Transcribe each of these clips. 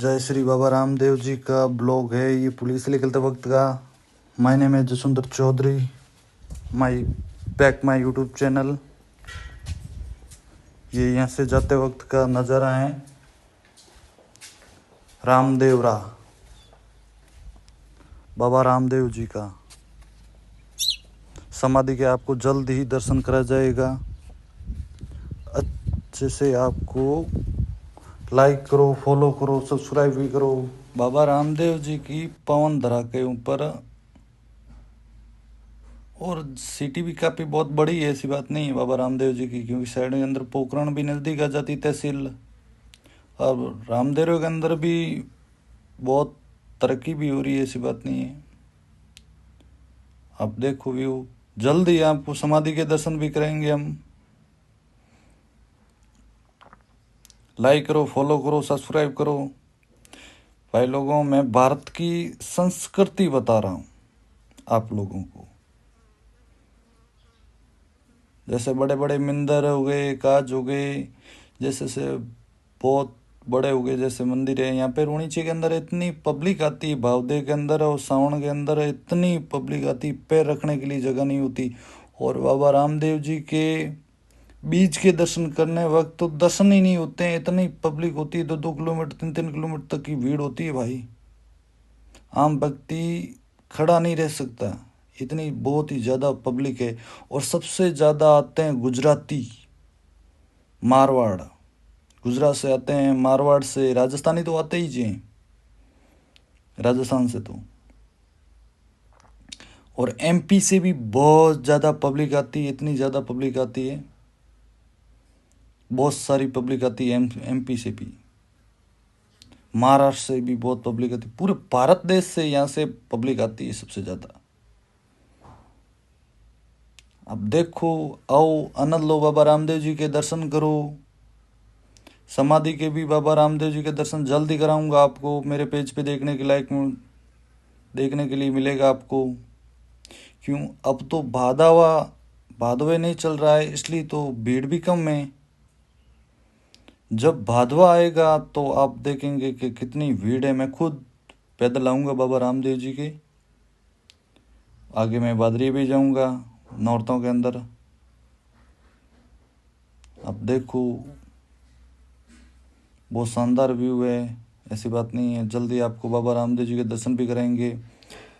जय श्री बाबा रामदेव जी का ब्लॉग है ये पुलिस से निकलते वक्त का। माय नेम है Jaswant Chaudhary, my YouTube channel. ये यहाँ से जाते वक्त का नज़ारा है रामदेवरा, बाबा रामदेव जी का समाधि के आपको जल्द ही दर्शन करा जाएगा। अच्छे से आपको लाइक करो, फॉलो करो, सब्सक्राइब भी करो। बाबा रामदेव जी की पावन धरा के ऊपर, और सिटी भी काफ़ी बहुत बड़ी है, ऐसी बात नहीं है बाबा रामदेव जी की, क्योंकि साइड के अंदर पोखरण भी नज़दीक आ जाती तहसील, और रामदेव के अंदर भी बहुत तरक्की भी हो रही है, ऐसी बात नहीं है। आप देखो व्यू, जल्द ही आपको समाधि के दर्शन भी करेंगे हम। लाइक करो, फॉलो करो, सब्सक्राइब करो। भाई लोगों, मैं भारत की संस्कृति बता रहा हूँ आप लोगों को। जैसे बड़े बड़े मंदिर हो गए, काज हो गए, जैसे से बहुत बड़े हो गए जैसे मंदिर है। यहाँ पे रुणीची के अंदर इतनी पब्लिक आती है, भावदेव के अंदर और सावन के अंदर इतनी पब्लिक आती, पैर रखने के लिए जगह नहीं होती। और बाबा रामदेव जी के बीच के दर्शन करने वक्त तो दर्शन ही नहीं होते हैं, इतनी पब्लिक होती है। 2-2 किलोमीटर 3-3 किलोमीटर तक की भीड़ होती है भाई। आम व्यक्ति खड़ा नहीं रह सकता, इतनी बहुत ही ज़्यादा पब्लिक है। और सबसे ज़्यादा आते हैं गुजराती, मारवाड़, गुजरात से आते हैं, मारवाड़ से, राजस्थानी तो आते ही जी हैं, राजस्थान से तो। और एमपी से भी बहुत ज़्यादा पब्लिक आती है, इतनी ज़्यादा पब्लिक आती है, बहुत सारी पब्लिक आती है एमपी से भी। महाराष्ट्र से भी बहुत पब्लिक आती है, पूरे भारत देश से यहाँ से पब्लिक आती है सबसे ज़्यादा। अब देखो, आओ आनंद लो, बाबा रामदेव जी के दर्शन करो। समाधि के भी बाबा रामदेव जी के दर्शन जल्द ही कराऊंगा आपको, मेरे पेज पे देखने के लायक देखने के लिए मिलेगा आपको। क्यों, अब तो भादवे नहीं चल रहा है, इसलिए तो भीड़ भी कम है। जब भादवा आएगा तो आप देखेंगे कि कितनी भीड़ है। मैं खुद पैदल आऊँगा बाबा रामदेव जी के आगे, मैं बादरी भी जाऊँगा नौरतों के अंदर। अब देखो, बहुत शानदार व्यू है, ऐसी बात नहीं है। जल्दी आपको बाबा रामदेव जी के दर्शन भी कराएंगे।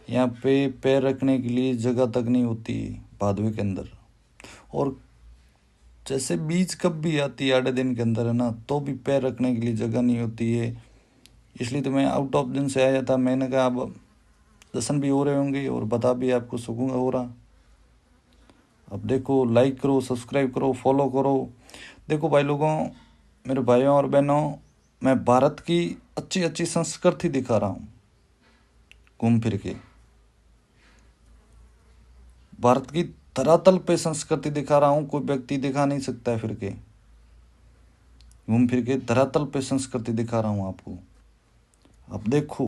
यहाँ पे पैर रखने के लिए जगह तक नहीं होती भादवे के अंदर। और जैसे बीच कब भी आती है 8 दिन के अंदर है ना, तो भी पैर रखने के लिए जगह नहीं होती है। इसलिए तो मैं आउट ऑफ दिन से आया था। मैंने कहा अब दर्शन भी हो रहे होंगे और बता भी आपको सकूँगा हो रहा। अब देखो, लाइक करो, सब्सक्राइब करो, फॉलो करो। देखो भाई लोगों, मेरे भाइयों और बहनों, मैं भारत की अच्छी अच्छी संस्कृति दिखा रहा हूँ घूम फिर के। भारत की धरातल पे संस्कृति दिखा रहा हूँ, कोई व्यक्ति दिखा नहीं सकता है फिर के। घूम फिर के धरातल पे संस्कृति दिखा रहा हूँ आपको। अब देखो।